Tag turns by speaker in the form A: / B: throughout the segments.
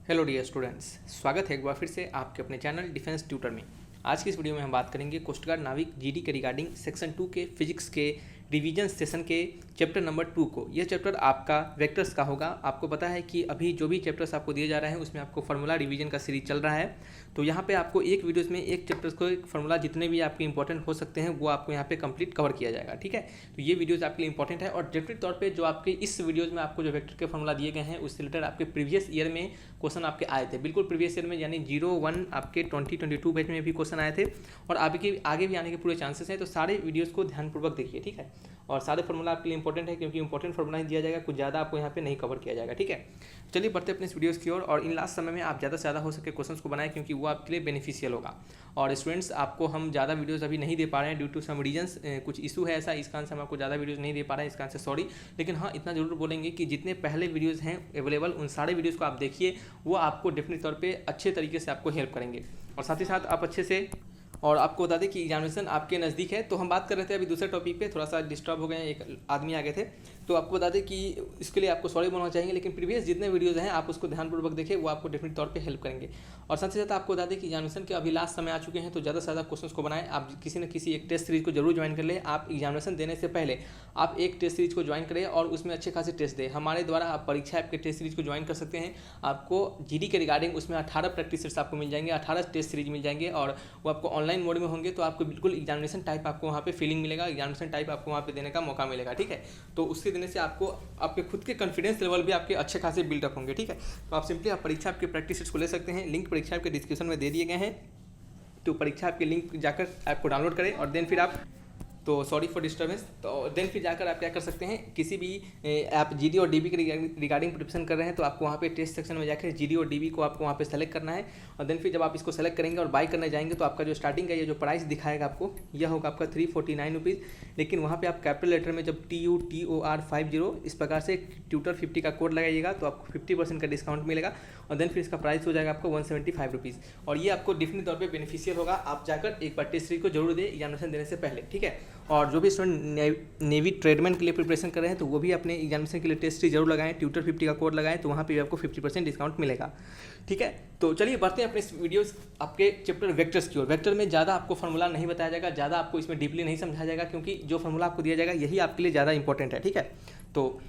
A: Hello dear students, स्वागत है एक बार फिर से आपके अपने चैनल डिफेंस ट्यूटर में। आज की इस वीडियो में हम बात करेंगे कोस्ट गार्ड नाविक जीडी के रिगार्डिंग सेक्शन 2 के फिजिक्स के रिवीजन सेशन के चैप्टर नंबर 2 को। यह चैप्टर आपका वेक्टर्स का होगा। आपको पता है कि अभी जो भी चैप्टर्स आपको दिए जा रहे हैं उसमें आपको फार्मूला रिवीजन का सीरीज चल रहा है। तो यहाँ पे आपको एक वीडियोस में एक चैप्टर्स को एक फार्मूला जितने भी आपके इंपॉर्टेंट हो सकते हैं वो आपको यहाँ पे कंप्लीट कवर किया जाएगा। ठीक है, तो ये वीडियोस आपके लिए इंपॉर्टेंट है। और डेफिनेट तौर पे जो आपके इस वीडियोस में आपको जो वेक्टर के फार्मूला दिए गए हैं उससे रिलेटेड आपके प्रीवियस ईयर में क्वेश्चन आपके आए थे। बिल्कुल प्रीवियस ईयर में यानी 01 आपके 2022 बैच में भी क्वेश्चन आए थे और आगे भी आने के पूरे चांसेस हैं। तो सारे वीडियोस को ध्यानपूर्वक देखिए। ठीक है, और सारे फार्मूला आपके लिए इंपॉर्टेंट है क्योंकि इंपॉर्टेंट फार्मूला ही दिया जाएगा, कुछ ज़्यादा आपको यहाँ पे नहीं कवर किया जाएगा। ठीक है, चलिए बढ़ते अपने इस वीडियोस की ओर। और इन लास्ट समय में आप ज़्यादा से ज़्यादा हो सके क्वेश्चंस को बनाएं क्योंकि वो आपके लिए बेनिफिशियल होगा। और स्टूडेंट्स, आपको हम ज़्यादा वीडियोस अभी नहीं दे पा रहे हैं ड्यू टू सम रीजंस, कुछ इशू है ऐसा, इस कारण से हम आपको ज़्यादा वीडियोस नहीं दे पा रहे हैं, इस कारण से सॉरी। लेकिन हाँ, इतना जरूर बोलेंगे कि जितने पहले वीडियोज़ हैं अवेलेबल उन सारे वीडियोज़ को आप देखिए, वो आपको डेफिनेट तौर पर अच्छे तरीके से आपको हेल्प करेंगे। और साथ ही साथ आप अच्छे से, और आपको बता दें कि एग्जामिनेशन आपके नज़दीक है। तो हम बात कर रहे थे अभी दूसरे टॉपिक पे, थोड़ा सा डिस्टर्ब हो गए हैं, एक आदमी आ गए थे। तो आपको बता दें कि इसके लिए आपको सॉरी बोलना चाहेंगे, लेकिन प्रीवियस जितने वीडियोज़ हैं आप उसको ध्यानपूर्वक देखें, वो आपको डेफिनेट तौर पे हेल्प करेंगे। और साथ ही साथ आपको बता दें कि एग्जामिनेशन के अभी लास्ट समय आ चुके हैं, तो ज़्यादा से ज़्यादा क्वेश्चन को बनाएं। आप किसी न किसी एक टेस्ट सीरीज को जरूर ज्वाइन कर लें। आप एग्जामिनेशन देने से पहले आप एक टेस्ट सीरीज को ज्वाइन करें और उसमें अच्छे खासे टेस्ट दें। हमारे द्वारा आप परीक्षा ऐप के टेस्ट सीरीज को ज्वाइन कर सकते हैं। आपको जीडी के रिगार्डिंग उसमें 18 प्रैक्टिस सेट्स आपको मिल जाएंगे, 18 टेस्ट सीरीज मिल जाएंगे और वो आपको ऑनलाइन मोड में होंगे। तो आपको बिल्कुल एग्जामिनेशन टाइप आपको वहाँ पे फीलिंग मिलेगा, एग्जामिनेशन टाइप आपको वहाँ पे देने का मौका मिलेगा। ठीक है, तो उसके देने से आपको आपके खुद के कॉन्फिडेंस लेवल भी आपके अच्छे खासे बिल्डअप होंगे। ठीक है, तो आप सिंपली आप परीक्षा आपके प्रैक्टिस सेट्स को ले सकते हैं। लिंक परीक्षा आपके डिस्क्रिप्शन में दे दिए गए हैं, तो परीक्षा आपके लिंक जाकर ऐप को डाउनलोड करें और देन फिर आप, तो सॉरी फॉर डिस्टर्बेंस, तो देन फिर जाकर आप क्या कर सकते हैं, किसी भी आप जीडी और डीबी के रिगार्डिंग प्रिपरेशन कर रहे हैं तो आपको वहाँ पे टेस्ट सेक्शन में जाकर जीडी और डीबी को आपको वहाँ पे सेलेक्ट करना है। और देन फिर जब आप इसको सेलेक्ट करेंगे और बाई करने जाएंगे तो आपका जो स्टार्टिंग का ये जो प्राइस दिखाएगा आपको, यह होगा आपका 349 रुपीज़। लेकिन वहाँ पर आप कैपिटल लेटर में जब TUTOR50 इस प्रकार से ट्यूटर 50 का कोड लगाइएगा तो आपको 50% का डिस्काउंट मिलेगा। और देन फिर इसका प्राइस हो जाएगा आपको 175 रुपीज़। और ये आपको डिफरेंट तौर पे बेनिफिशियल होगा। आप जाकर एक बार टेस्ट सीरीज को जरूर दें एग्जामिनेशन देने से पहले। ठीक है, और जो भी स्टूडेंट नेवी ट्रेडमैन के लिए प्रिपरेशन कर रहे हैं तो वो भी अपने एग्जामिनेशन के लिए टेस्ट सीरीज जरूर लगाएं, ट्यूटर 50 का कोड लगाएं, तो वहाँ पे भी आपको 50% डिस्काउंट मिलेगा। ठीक है, तो चलिए बढ़ते हैं अपने इस वीडियोस आपके चैप्टर वेक्टर्स की ओर। वेक्टर में ज़्यादा आपको फार्मूला नहीं बताया जाएगा, ज़्यादा आपको इसमें डीपली नहीं समझाया जाएगा क्योंकि जो फार्मूला आपको दिया जाएगा यही आपके लिए ज़्यादा इंपॉर्टेंट है। ठीक है, तो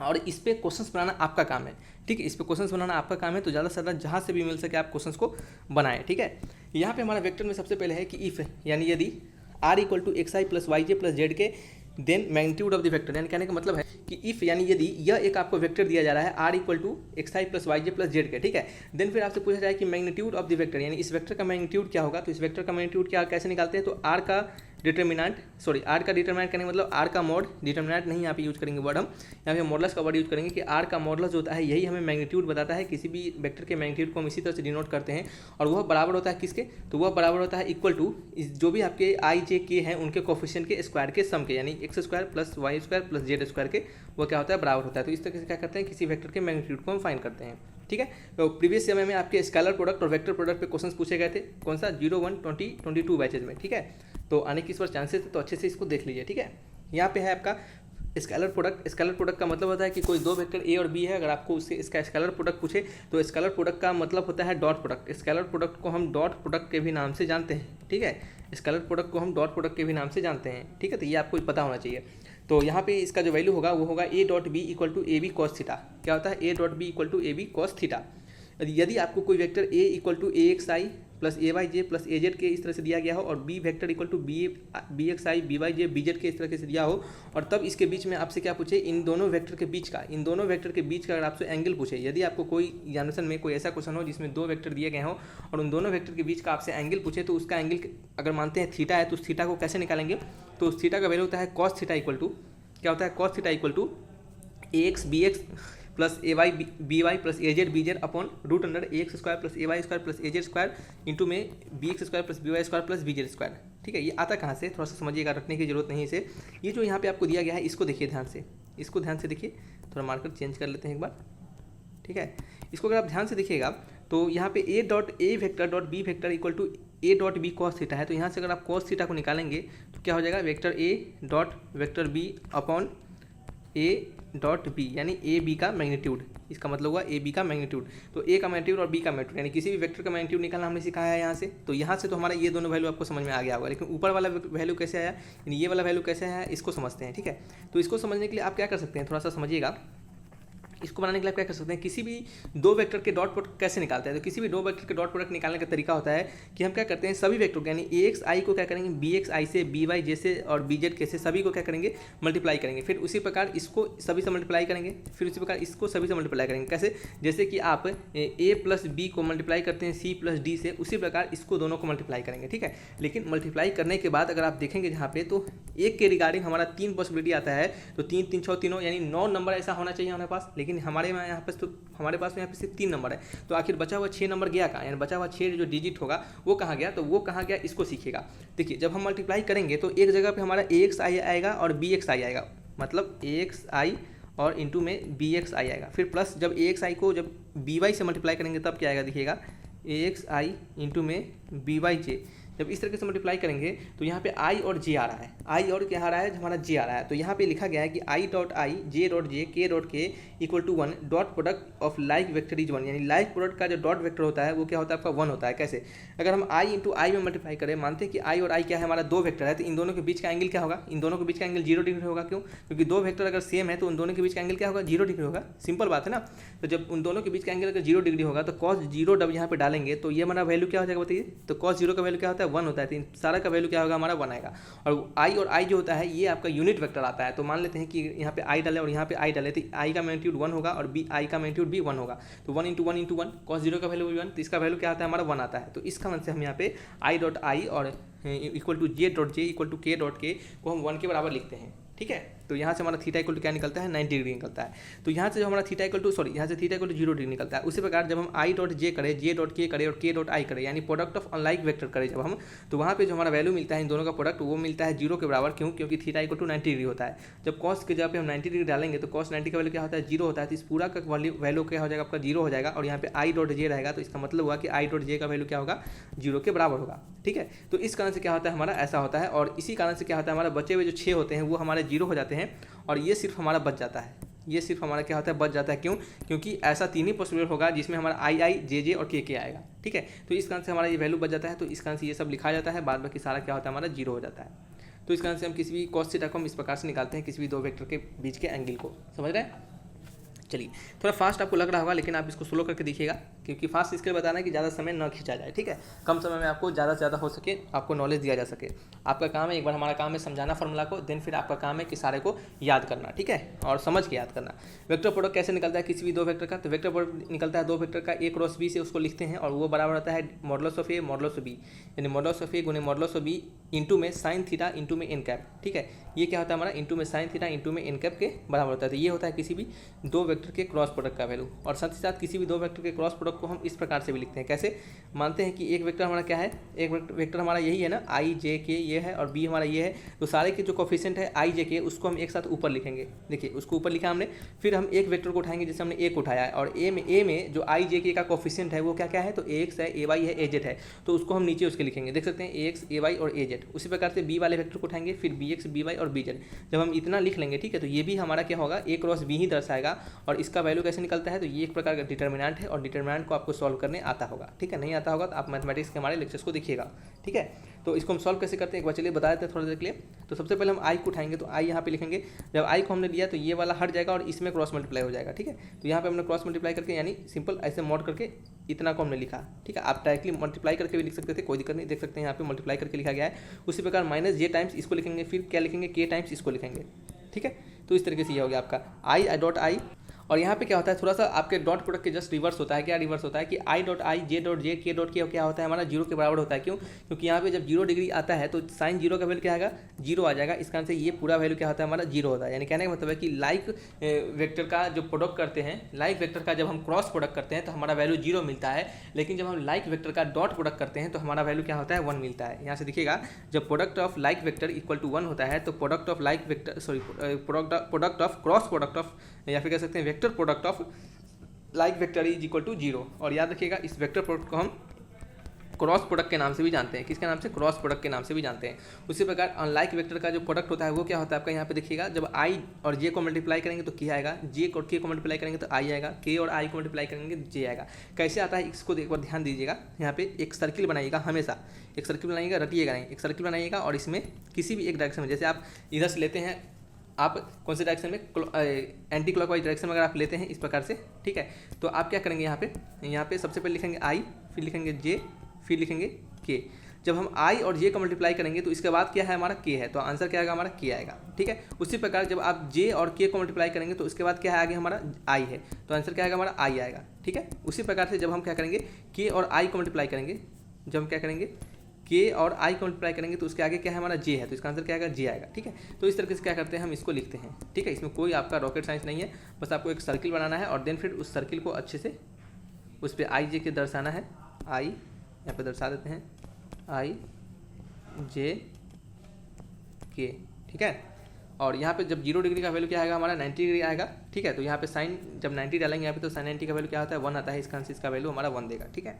A: और इस पर क्वेश्चंस बनाना आपका काम है। ठीक है, इस पर क्वेश्चंस बनाना आपका काम है, तो ज़्यादा से ज़्यादा जहाँ से भी मिल सके आप क्वेश्चंस को बनाएं। ठीक है, यहाँ पे हमारा वेक्टर में सबसे पहले है कि इफ़, यानी यदि r equal to x i plus y j plus z k then magnitude of the vector, यानी कहने का मतलब है कि इफ़ यानी यदि यह एक आपको वेक्टर दिया जा रहा है r equal to x i plus y j plus z k. ठीक है, देन फिर आपसे पूछा जाए कि मैग्नीट्यूड ऑफ द वेक्टर, यानी इस वेक्टर का मैग्नीट्यूड क्या होगा। तो इस वेक्टर का मैग्नीट्यूड क्या कैसे निकालते हैं, तो r का डिटर्मिनेंट, सॉरी r का डिटर्मिनेंट करने का मतलब r का मॉड, डिटर्मिनेंट नहीं यहाँ पे यूज करेंगे वर्ड, हम यहाँ पे मॉडलस का वर्ड यूज करेंगे कि r का मॉडलस होता है यही हमें मैग्नीट्यूड बताता है। किसी भी वेक्टर के मैग्नीट्यूड को हम इसी तरह से डिनोट करते हैं और वह बराबर होता है किसके, तो वह बराबर होता है इक्वल टू जो भी आपके i j k हैं उनके कोफिशिएंट के स्क्वायर के सम के, यानी x square plus y square plus z square के, वो क्या होता है, बराबर होता है। तो इस तरह से क्या करते हैं, किसी वेक्टर के मैग्नीट्यूड को हम फाइंड करते हैं। ठीक है, तो प्रीवियस समय में आपके स्केलर प्रोडक्ट और वेक्टर प्रोडक्ट पे क्वेश्चंस पूछे गए थे, कौन सा 01, 20, 22 बैचेज में। ठीक है, तो आने की इस बार चांसेस है, तो अच्छे से इसको देख लीजिए। ठीक है, यहाँ पे है आपका स्केलर प्रोडक्ट। स्केलर प्रोडक्ट का मतलब होता है कि कोई दो वेक्टर ए और बी है, अगर आपको उससे इसका स्केलर प्रोडक्ट पूछे तो स्केलर प्रोडक्ट का मतलब होता है डॉट प्रोडक्ट। स्केलर प्रोडक्ट को हम डॉट प्रोडक्ट के भी नाम से जानते हैं। ठीक है, स्केलर प्रोडक्ट को हम डॉट प्रोडक्ट के भी नाम से जानते हैं। ठीक है, तो ये आपको पता होना चाहिए। तो यहाँ पे इसका जो वैल्यू होगा वो होगा a dot b equal to a b cos theta. क्या होता है, a dot b equal to a b cos theta. यदि आपको कोई vector a equal to a x i plus a y j plus a z k इस तरह से दिया गया हो और b vector equal to b x i b y j b z k इस तरह से दिया हो, और तब इसके बीच में आपसे क्या पूछे, इन दोनों वेक्टर के बीच का अगर आपसे एंगल पूछे। यदि आपको कोई एग्जामिनेशन में कोई ऐसा क्वेश्चन हो जिसमें दो वेक्टर दिए गए हों और उन दोनों वेक्टर के बीच का आपसे एंगल पूछे, तो उसका एंगल अगर मानते हैं थीटा है तो उस थीटा को कैसे निकालेंगे, तो उस थीटा का वैल्यू होता है कॉस थीटा इक्वल टू, क्या होता है, cos theta equal to a x b x plus a y b y plus a z b z upon root under a x square plus a y square plus a z square into में b x square plus b y square plus b z square. ठीक है, ये आता कहाँ से, थोड़ा सा समझिएगा, रखने की जरूरत नहीं है इसे। ये जो यहाँ पे आपको दिया गया है इसको देखिए ध्यान से, इसको ध्यान से देखिए, थोड़ा मार्कर चेंज कर लेते हैं एक बार। ठीक है, इसको अगर आप ध्यान से देखिएगा तो यहाँ पे a dot a vector dot b vector equal to a dot b cos theta है। तो यहाँ से अगर आप कॉस थीटा को निकालेंगे तो क्या हो जाएगा, vector a dot vector b upon a dot b यानी ए बी का मैग्नीट्यूड, इसका मतलब हुआ ए बी का मैग्नीट्यूड। तो ए का मैग्नीट्यूड और बी का मैग्नीट्यूड यानी किसी भी वेक्टर का मैग्नीट्यूड निकालना हमने सिखाया है यहाँ से। तो यहाँ से तो हमारा ये दोनों वैल्यू आपको समझ में आ गया होगा, लेकिन ऊपर वाला वैल्यू कैसे आया, यानी ये वाला वैल्यू कैसे आया, इसको समझते हैं। ठीक है, तो इसको समझने के लिए आप क्या कर सकते हैं, थोड़ा सा समझिएगा। इसको बनाने के लिए आप क्या कर सकते हैं, किसी भी दो वेक्टर के डॉट प्रोडक्ट कैसे निकालते हैं। तो किसी भी दो वेक्टर के डॉट प्रोडक्ट निकालने का तरीका होता है कि हम क्या करते हैं, सभी वेक्टर यानी ए एक्स आई को क्या करेंगे, बी एक्स आई से, बी वाई जे से और बी जेड के से सभी को क्या करेंगे, मल्टीप्लाई करेंगे। फिर उसी प्रकार इसको सभी से मल्टीप्लाई करेंगे, फिर उसी प्रकार इसको सभी से मल्टीप्लाई करेंगे। कैसे, जैसे कि आप ए प्लस बी को मल्टीप्लाई करते हैं सी प्लस डी से, उसी प्रकार इसको दोनों को मल्टीप्लाई करेंगे। ठीक है, लेकिन मल्टीप्लाई करने के बाद अगर आप देखेंगे जहाँ पे, तो एक के रिगार्डिंग हमारा 3 पॉसिबिलिटी आता है। तो 3 3 6 तीनों यानी 9 नंबर ऐसा होना चाहिए हमारे पास, लेकिन हमारे यहाँ तो हमारे पास यहाँ पे सिर्फ 3 नंबर है। तो आखिर बचा हुआ 6 नंबर गया कहाँ, यानी बचा हुआ 6 जो डिजिट होगा वो कहाँ गया, तो वो कहाँ गया इसको सीखिएगा। देखिए, जब हम मल्टीप्लाई करेंगे तो एक जगह पे हमारा ए एक्स आई आएगा और बी एक्स आई आएगा, मतलब ए एक्स आई और इंटू में बी एक्स आई आएगा। फिर प्लस जब ए एक्स आई को जब बी वाई से मल्टीप्लाई करेंगे तब क्या आएगा, देखिएगा ए एक्स आई इंटू में बी वाई जे। जब इस तरीके से मल्टीप्लाई करेंगे तो यहाँ पे आई और जे आ रहा है, आई और क्या आ रहा है, हमारा जे आ रहा है। तो यहाँ पे लिखा गया है कि आई dot I J dot J k dot k equal to 1 dot product of like vector is 1, यानी लाइक प्रोडक्ट का जो डॉट वेक्टर होता है वो क्या होता है आपका 1 होता है। कैसे, अगर हम आई इंटू आई में मल्टीप्लाई करें, मानते हैं कि आई और आई क्या है, हमारा दो वेक्टर है, तो इन दोनों के बीच का एंगल क्या होगा, इन दोनों के बीच का एंगल 0 डिग्री होगा। क्यों, क्योंकि दो वेक्टर अगर सेम है तो उन दोनों के बीच का एंगल क्या होगा, 0 डिग्री होगा। सिंपल बात है ना। तो जब उन दोनों के बीच का एंगल अगर 0 डिग्री होगा तो कॉस 0 जब यहाँ पे डालेंगे तो ये हमारा वैल्यू क्या हो जाएगा बताइए, तो कॉस 0 का वैल्यू क्या होता है, 1 होता है। तो सारा का वैल्यू क्या होगा, हमारा 1 आएगा। और आई और आई जो होता है ये आपका यूनिट वेक्टर आता है। तो मान लेते हैं कि यहाँ पे आई डाले और यहाँ पे आई डाले, तो आई का मैग्नीट्यूड 1 होगा और बी आई का मैग्नीट्यूड भी 1 होगा। तो 1 इंटू 1 इंटू 1, कॉस 0 का वैल्यू भी 1, तो इसका वैल्यू क्या आता है, हमारा 1 आता है। तो इस कारण से हम यहाँ पे आई डॉट आई और equal to j dot j equal to k dot k को हम 1 के बराबर लिखते हैं। ठीक है, तो यहाँ से हमारा थीटा इक्वल टू क्या निकलता है, 90 डिग्री निकलता है। तो यहाँ से जो हमारा थीटा इक्वल टू यहाँ से थीटा इक्वल टू 0 डिग्री निकलता है। उसी प्रकार जब हम आई डॉट जे करें, जे डॉट के करें और के डॉट आई करें, यानी प्रोडक्ट ऑफ अनलाइक वेक्टर करें जब हम, तो वहाँ पे जो हमारा वैल्यू मिलता है इन दोनों का प्रोडक्ट वो मिलता है 0 के बराबर। क्यों, क्योंकि थीटा इक्वल टू 90 डिग्री होता है। जब कॉस के जगह पे हम 90 डिग्री डालेंगे तो कॉस 90 का वैल्यू क्या होता है, 0 होता है। तो इस पूरा का वैल्यू क्या हो जाएगा आपका, 0 हो जाएगा। और यहाँ पे आई डॉट जे रहेगा, तो इसका मतलब हुआ कि आई डॉट जे का वैल्यू क्या होगा, 0 के बराबर होगा। ठीक है, तो इस कारण से क्या होता है हमारा ऐसा होता है। और इसी कारण से क्या होता है, हमारा बचे हुए जो 6 होते हैं वो हमारे 0 हो जाते हैं और ये सिर्फ हमारा बच जाता है। ये सिर्फ हमारा क्या होता है, बच जाता है। क्यों, क्योंकि ऐसा 3 ही पॉसिबल होगा जिसमें हमारा आई आई जे जे और के आएगा। ठीक है, तो इस कारण से हमारा ये वैल्यू बच जाता है। तो इस कारण से ये सब लिखा जाता है, बाद बाकी सारा क्या होता है हमारा 0 हो जाता है। तो इस कारण से हम किसी भी कॉस थीटा को हम इस प्रकार से निकालते हैं, किसी भी दो वेक्टर के बीच के एंगल को। समझ रहे हैं। चलिए, थोड़ा फास्ट आपको लग रहा होगा, लेकिन आप इसको स्लो करके देखिएगा, क्योंकि फास्ट इसके लिए बताना है कि ज़्यादा समय न खींचा जाए। ठीक है, कम समय में आपको ज़्यादा से ज़्यादा हो सके आपको नॉलेज दिया जा सके। आपका काम है, एक बार हमारा काम है समझाना फार्मूला को, देन फिर आपका काम है कि सारे को याद करना। ठीक है, और समझ के याद करना। वेक्टर प्रोडक्ट कैसे निकलता है किसी भी दो वेक्टर का, तो वेक्टर प्रोडक्ट निकलता है दो वेक्टर का ए क्रॉस बी से, उसको लिखते हैं और वो बराबर होता है modulus of a modulus of b, यानी मॉडुलस ऑफ ए गुने मॉडुलस ऑफ बी इंटू में साइन थीटा इंटू में एन कैप। ठीक है, ये क्या होता है हमारा इंटू में साइन थीटा इंटू में एन कैप के बराबर होता है। तो ये होता है किसी भी दो वेक्टर के क्रॉस प्रोडक्ट का वैल्यू। और साथ ही साथ किसी भी दो वेक्टर के क्रॉस प्रोडक्ट को हम इस प्रकार से भी लिखते हैं। कैसे, मानते हैं कि एक वेक्टर हमारा क्या है, एक वेक्टर हमारा यही है ना, आई जे के ये है और बी हमारा ये है। तो सारे के जो कोफिशिएंट है आई जे के उसको हम एक साथ ऊपर लिखेंगे। देखिए, उसको ऊपर लिखा हमने, फिर हम एक वेक्टर को उठाएंगे जैसे हमने ए को उठाया है, और ए में जो आई जे के का कोफिशिएंट है वो क्या क्या है, तो ए एक्स है, ए वाई है, ए जेड है। तो उसको हम नीचे उसके लिखेंगे, देख सकते हैं ए एक्स, ए वाई और ए जेड। उसी प्रकार से बी वाले वेक्टर को उठाएंगे, फिर बी एक्स, बी वाई और बी जेड। जब हम इतना लिख लेंगे, ठीक है, तो ये भी हमारा क्या होगा, ए क्रॉस बी ही दर्शाएगा। और इसका वैल्यू कैसे निकलता है, तो ये एक प्रकार का डिटर्मिनेंट है और डिटर्मिनेंट को आपको सॉल्व करने आता होगा। ठीक है, नहीं आता होगा तो आप मैथमेटिक्स के हमारे लेक्चर्स को देखिएगा। ठीक है, तो इसको हम सॉल्व कैसे करते हैं एक बार चलिए बता देते हैं थोड़ा देर के लिए। तो सबसे पहले हम आई को उठाएंगे, तो आई यहाँ पे लिखेंगे। जब आई को हमने लिया तो ये वाला हट जाएगा और इसमें क्रॉस मल्टीप्लाई हो जाएगा। ठीक है, तो यहाँ पे हमने क्रॉस मल्टीप्लाई करके यानी सिंपल ऐसे मॉड करके इतना को हमने लिखा। ठीक है, आप डायरेक्टली मल्टीप्लाई करके भी लिख सकते थे, कोई दिक्कत नहीं, देख सकते हैं यहाँ पे मल्टीप्लाई करके लिखा गया है। उसी प्रकार माइनस जे टाइम्स इसको लिखेंगे, फिर क्या लिखेंगे, के टाइम्स इसको लिखेंगे। ठीक है, तो इस तरीके से ये हो गया आपका आई डॉट आई। और यहाँ पे क्या होता है, थोड़ा सा आपके डॉट प्रोडक्ट के जस्ट रिवर्स होता है। क्या रिवर्स होता है कि आई डॉट आई जे डॉट जे के डॉट के क्या होता है हमारा 0 के बराबर होता है। क्यों, क्योंकि यहाँ पे जब 0 डिग्री आता है तो साइन 0 का वैल्यू क्या आएगा, 0 आ जाएगा। इस कारण से ये पूरा वैल्यू क्या होता है हमारा 0 होता है। यानी कहने का मतलब है कि लाइक वेक्टर का जो प्रोडक्ट करते हैं, लाइक वेक्टर का जब हम क्रॉस प्रोडक्ट करते हैं तो हमारा वैल्यू 0 मिलता है, लेकिन जब हम लाइक वेक्टर का डॉट प्रोडक्ट करते हैं तो हमारा वैल्यू क्या होता है 1 मिलता है। यहाँ से देखिएगा, जब product of like vector equal to 1 होता है तो product of like vector product of cross product of, या फिर कह सकते हैं vector product of like vector is equal to 0। और याद रखिएगा इस वेक्टर प्रोडक्ट को हम क्रॉस प्रोडक्ट के नाम से भी जानते हैं। किसके नाम से? क्रॉस प्रोडक्ट के नाम से भी जानते हैं। उसी प्रकार अनलाइक वेक्टर का जो प्रोडक्ट होता है वो क्या होता है आपका, यहाँ पे देखिएगा, जब आई और जे को मल्टीप्लाई करेंगे तो के आएगा, जे और के को मल्टीप्लाई करेंगे तो आई आएगा, के और आई को मल्टीप्लाई करेंगे तो जे आएगा। कैसे आता है इसको एक बार ध्यान दीजिएगा। यहाँ पे एक सर्किल बनाइएगा, हमेशा एक सर्किल बनाइएगा, रटिएगा नहीं, एक सर्किल बनाइएगा और इसमें किसी भी एक डायरेक्शन में, जैसे आप इधर से लेते हैं, आप कौन से डायरेक्शन में, एंटी क्लॉकवाइज डायरेक्शन में अगर आप लेते हैं इस प्रकार से, ठीक है, तो आप क्या करेंगे, यहाँ पे सबसे पहले लिखेंगे आई, फिर लिखेंगे जे, फिर लिखेंगे के। जब हम आई और जे का मल्टीप्लाई करेंगे तो इसके बाद क्या है हमारा के है, तो आंसर क्या आएगा हमारा के आएगा, ठीक है। उसी प्रकार जब आप जे और के को मल्टीप्लाई करेंगे तो उसके बाद क्या है आगे हमारा आई है, तो आंसर क्या आएगा हमारा आई आएगा, ठीक है। उसी प्रकार से जब हम क्या करेंगे के और आई को मल्टीप्लाई करेंगे, जब हम क्या करेंगे के और आई को मल्टीप्लाई करेंगे तो उसके आगे क्या है हमारा जे है, तो इसका आंसर क्या आएगा जे आएगा, ठीक है। तो इस तरीके से क्या करते हैं हम इसको लिखते हैं, ठीक है। इसमें कोई आपका रॉकेट साइंस नहीं है, बस आपको एक सर्किल बनाना है और देन फिर उस सर्किल को अच्छे से उस पर आई जे के दर्शाना है। आई यहाँ पे दर्शा देते हैं, आई जे के, ठीक है। और यहाँ पे जब 0 डिग्री का वैल्यू क्या आएगा हमारा 90 डिग्री आएगा, ठीक है। तो यहाँ पे साइन जब 90 डालेंगे यहाँ पे तो साइन 90 का वैल्यू क्या होता है 1 आता है, इसका आंसर इसका वैल्यू हमारा 1 देगा, ठीक है।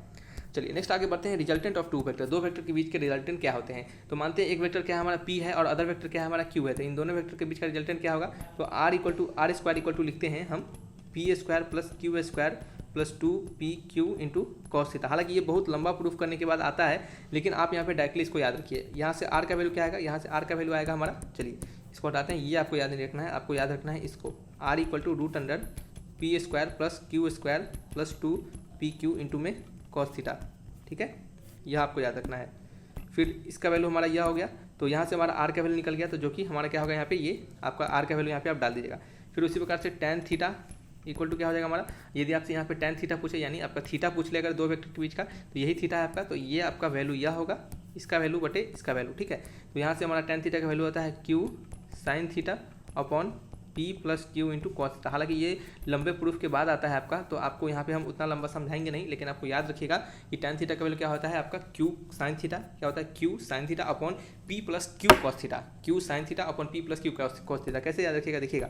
A: चलिए नेक्स्ट आगे बढ़ते हैं। रिजल्टेंट ऑफ टू वेक्टर, दो वेक्टर के बीच के रिजल्टेंट क्या होते हैं। तो मानते हैं एक वेक्टर क्या है हमारा p है और अदर वेक्टर क्या है हमारा q है, तो इन दोनों वेक्टर के बीच का रिजल्टेंट क्या होगा, तो r स्क्वायर इक्वल टू लिखते हैं हम p square plus q square plus 2pq into cos theta. हालांकि ये बहुत लंबा प्रूफ करने के बाद आता है, लेकिन आप यहाँ पे डायरेक्टली इसको याद रखिए। यहाँ से r का वैल्यू क्या आएगा, यहाँ से r का वैल्यू आएगा हमारा, चलिए इसको हटाते हैं, ये आपको याद नहीं रखना है, आपको याद रखना है इसको, r equal to root under p square plus q square plus 2pq into में कॉस थीटा, ठीक है, यह आपको याद रखना है। फिर इसका वैल्यू हमारा यह हो गया, तो यहाँ से हमारा r का वैल्यू निकल गया, तो जो कि हमारा क्या होगा यहाँ पे, ये आपका r का वैल्यू यहाँ पे आप डाल दीजिएगा। फिर उसी प्रकार से tan थीटा इक्वल टू क्या हो जाएगा हमारा, यदि आपसे यहाँ पे tan थीटा पूछे, यानी आपका थीटा पूछ ले अगर दो वेक्टर के बीच का, तो यही थीटा है आपका, तो ये आपका वैल्यू यह होगा, इसका वैल्यू बटे इसका वैल्यू, ठीक है। तो यहाँ से हमारा tan थीटा का वैल्यू होता है q sine theta upon p plus Q into cos theta. हालांकि ये लंबे प्रूफ के बाद आता है आपका, तो आपको यहाँ पे हम उतना लंबा समझाएंगे नहीं, लेकिन आपको याद रखिएगा कि tan थीटा का वैल्यू क्या होता है आपका q साइन थीटा, क्या होता है q sine theta upon p plus Q cos theta, q sine theta upon p plus Q cos theta. कैसे याद रखिएगा, देखिएगा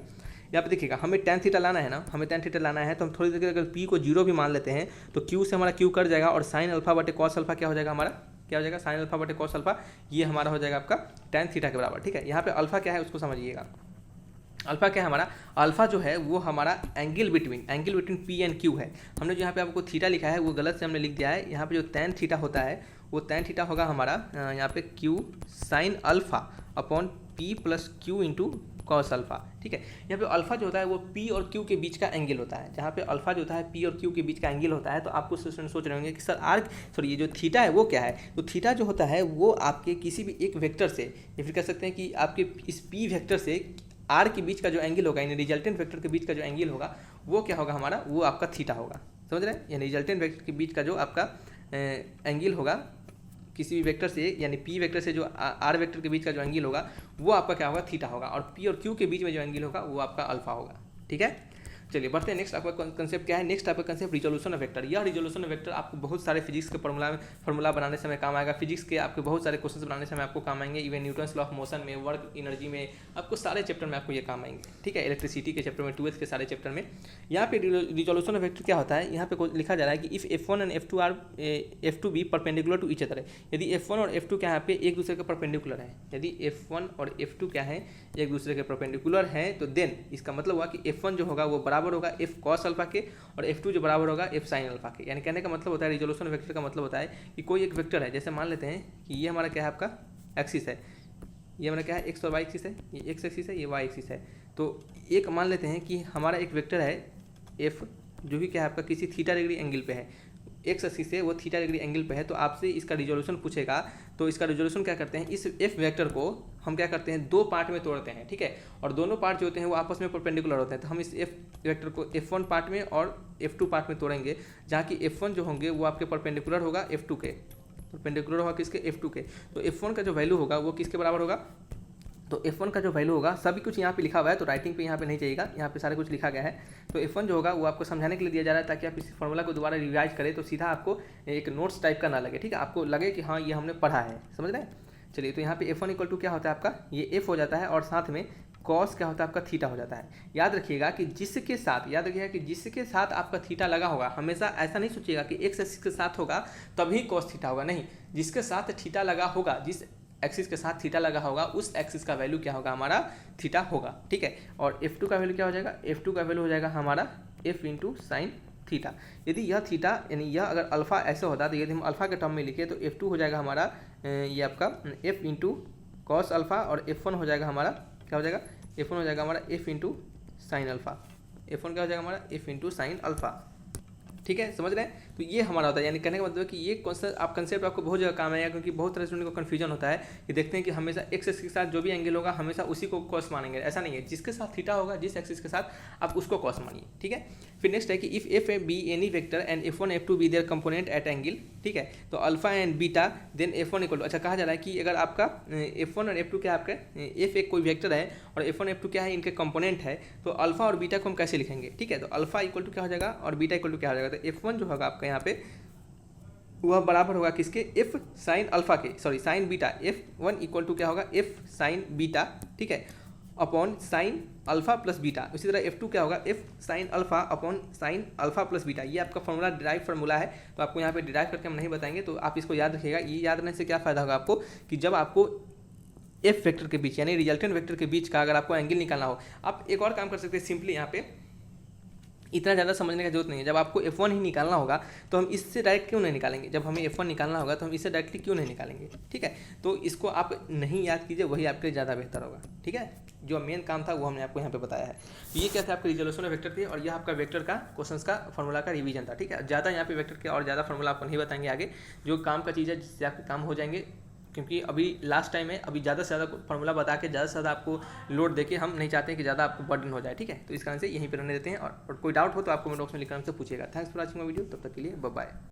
A: यहाँ पे देखिएगा, हमें tan थीटा लाना है ना, हमें tan थीटा लाना है, तो हम थोड़ी देर अगर p को 0 भी मान लेते हैं तो q से हमारा q कट जाएगा और साइन अल्फा बटे कॉस अल्फा क्या हो जाएगा हमारा, क्या हो जाएगा साइन अल्फा बटे कॉस अल्फा, ये हमारा हो जाएगा आपका tan थीटा के बराबर, ठीक है। यहाँ पे अल्फा क्या है उसको समझिएगा, अल्फा क्या है हमारा, अल्फा जो है वो हमारा angle between P and Q है। हमने जो यहाँ पे आपको थीटा लिखा है वो गलत से हमने लिख दिया है, यहाँ पे जो tan थीटा होता है वो tan थीटा होगा हमारा यहाँ पे q sign alpha upon p plus Q into cos alpha, ठीक है। यहाँ पे अल्फा जो होता है वो p और q के बीच का एंगल होता है, जहाँ पे अल्फा जो होता है p और q के बीच का एंगल होता है। तो आपको सोच रहे होंगे कि सर ये जो थीटा है वो क्या है, तो थीटा जो होता है वो आपके किसी भी एक वेक्टर से, या फिर कह सकते हैं कि आपके इस p वेक्टर से r के बीच का जो एंगल होगा, यानी रिजल्टेंट वेक्टर के बीच का जो एंगल होगा वो क्या होगा हमारा, वो आपका थीटा होगा, समझ रहे हैं। यानी रिजल्टेंट वेक्टर के बीच का जो आपका एंगल होगा किसी भी वेक्टर से, यानी p वेक्टर से जो r वेक्टर के बीच का जो एंगल होगा वो आपका क्या होगा, थीटा होगा, और p और q के बीच में जो एंगल होगा वो आपका अल्फा होगा, ठीक है। चलिए बढ़ते हैं नेक्स्ट। आपका कंसेप्ट क्या है, नेक्स्ट आपका कंसेप्ट रिजोल्यूशन ऑफ वेक्टर। यह रिजोल्यूशन ऑफ वेक्टर आपको बहुत सारे फिजिक्स के फॉर्मूला बनाने समय काम आएगा, फिजिक्स के आपके बहुत सारे क्वेश्चन बनाने समय आपको काम आएंगे, even Newton's law of motion में, वर्क एनर्जी में, आपको सारे चैप्टर में आपको ये काम आएंगे, ठीक है। इलेक्ट्रिसिटी के चैप्टर में, 12th के सारे चैप्टर में। यहाँ पे रिजोल्यूशन ऑफ वेक्टर क्या होता है, यहाँ पे लिखा जा रहा है कि if F1 and F2 be perpendicular to each other, यदि F1 और F2 क्या है पे एक दूसरे के परपेंडिकुलर है, यदि F1 और F2 क्या है एक दूसरे के परपेंडिकुलर हैं, तो देन इसका मतलब हुआ कि F1 जो होगा वो बराबर होगा F कॉस अल्फा के, और F2 जो बराबर होगा F साइन अल्फा के। यानी कहने का मतलब होता है, रिजोल्यूशन वेक्टर का मतलब होता है कि कोई एक वेक्टर है, जैसे मान लेते हैं कि ये हमारा क्या है आपका एक्सिस है, ये हमारा क्या है एक्स और वाई एक्सिस है, ये एक्स एक्सिस है, ये वाई एक्सिस है। तो एक मान लेते हैं कि हमारा एक वेक्टर है F जो कि क्या है आपका किसी थीटा डिग्री एंगल पे है, एक्स एक्सिस से वो थीटा डिग्री एंगल पे है, तो आपसे इसका रिजोल्यूशन पूछेगा। तो इसका रिजोल्यूशन क्या करते हैं, इस एफ वेक्टर को हम क्या करते हैं दो पार्ट में तोड़ते हैं, ठीक है, और दोनों पार्ट जो होते हैं वो आपस में परपेंडिकुलर होते हैं। तो हम इस एफ वेक्टर को F1 पार्ट में और F2 पार्ट में तोड़ेंगे, जहाँ की F1 जो होंगे वो आपके परपेंडिकुलर होगा F2 के, परपेंडिकुलर होगा किसके, F2 के। तो F1 का जो वैल्यू होगा वो किसके बराबर होगा, तो F1 का जो वैल्यू होगा, सभी कुछ यहाँ पे लिखा हुआ है, तो राइटिंग पे यहाँ पे नहीं चाहिएगा, यहाँ पे सारा कुछ लिखा गया है। तो F1 जो होगा वो आपको समझाने के लिए दिया जा रहा है, ताकि आप इस फॉर्मूला को दोबारा रिवाइज करें तो सीधा आपको एक नोट्स टाइप का ना लगे, ठीक है, आपको लगे कि हाँ ये हमने पढ़ा है, समझ रहे हैं। चलिए तो यहाँ पे F1 इक्वल टू क्या होता है आपका, ये F हो जाता है और साथ में कॉस क्या होता है आपका थीटा हो जाता है। याद रखिएगा कि जिसके साथ आपका थीटा लगा होगा, हमेशा ऐसा नहीं सोचिएगा कि एक्स एक्सिस के साथ होगा तभी कॉस थीटा होगा, नहीं, जिसके साथ थीटा लगा होगा, जिस एक्सिस के साथ थीटा लगा होगा उस एक्सिस का वैल्यू क्या होगा, हमारा थीटा होगा, ठीक है। और F2 का वैल्यू क्या हो जाएगा, F2 का वैल्यू हो जाएगा हमारा F इंटू साइन थीटा। यदि यह थीटा यानी यह अगर अल्फा ऐसे होता तो यदि हम अल्फा के टर्म में लिखे तो F2 हो जाएगा हमारा ये आपका F इंटू कॉस अल्फा, और F1 हो जाएगा हमारा क्या हो जाएगा, F1 हो जाएगा हमारा F into sine alpha. F1 क्या हो जाएगा हमारा F इंटू साइन अल्फा, ठीक है, समझ रहे हैं। तो ये हमारा होता है, यानी कहने का मतलब है कि ये कंसेप्ट आपको बहुत जगह काम आएगा, क्योंकि बहुत तरह स्टूडेंट को कन्फ्यूजन होता है कि देखते हैं कि हमेशा एक्स एक्सिस के साथ जो भी एंगल होगा हमेशा उसी को कॉस मानेंगे, ऐसा नहीं है। जिसके साथ थीटा होगा, जिस एक्सिस के साथ आप उसको कॉस मानिए, ठीक है। फिर नेक्स्ट है कि if f be any vector and F1 F2 be their component at angle, ठीक है, तो alpha and beta then F1 equal to, अच्छा कहा जा रहा है कि अगर आपका F1 और F2 क्या आपका F एक कोई वेक्टर है और F1 F2 क्या है, इनके कंपोनेंट है, तो अल्फा और बीटा को हम कैसे लिखेंगे, ठीक है। तो अल्फा इक्वल टू क्या हो जाएगा और बीटा इक्वल टू क्या हो जाएगा, तो F1 जो होगा आपका यहाँ पे वह बराबर होगा किसके, F साइन अल्फा के, sorry sine beta, F1 equal to क्या होगा F साइन बीटा, ठीक है, upon sine alpha plus beta. इसी तरह F2 क्या होगा F sine alpha upon sine alpha plus beta. ये आपका फॉर्मूला डिराइव फार्मूला है, तो आपको यहाँ पे डिराइव करके हम नहीं बताएंगे, तो आप इसको याद रखिएगा। ये याद रखने से क्या फ़ायदा होगा आपको कि जब आपको F वेक्टर के बीच यानी रिजल्टेंट वेक्टर के बीच का अगर आपको एंगल निकालना हो, आप एक और काम कर सकते हैं सिंपली, यहाँ पे इतना ज़्यादा समझने की जरूरत नहीं है। जब आपको F1 ही निकालना होगा तो हम इससे डायरेक्ट क्यों नहीं निकालेंगे, जब हमें F1 निकालना होगा तो हम इससे डायरेक्टली क्यों नहीं निकालेंगे, ठीक है। तो इसको आप नहीं याद कीजिए, वही आपके लिए ज़्यादा बेहतर होगा, ठीक है। जो मेन काम था वो हमने आपको यहाँ पे बताया है। तो ये क्या था, आपके रिजोल्यूशन वेक्टर थे, और यह आपका वेक्टर का क्वेश्चंस का फॉर्मूला का रिवीजन था, ठीक है। ज़्यादा यहाँ पे वेक्टर के और ज़्यादा फॉर्मूला आपको नहीं बताएंगे आगे, जो काम का चीज़ है जिससे आपके काम हो जाएंगे, क्योंकि अभी लास्ट टाइम है, अभी ज़्यादा से ज़्यादा फॉर्मूला बता के ज़्यादा से ज़्यादा आपको लोड देके हम नहीं चाहते कि ज़्यादा आपको बर्डन हो जाए, ठीक है। तो इस कारण से यहीं पर रहने देते हैं, और कोई डाउट हो तो आपको कमेंट बॉक्स में लिखकर हमसे पूछिएगा। Thanks for watching my video, तब तक के लिए बाय बाय।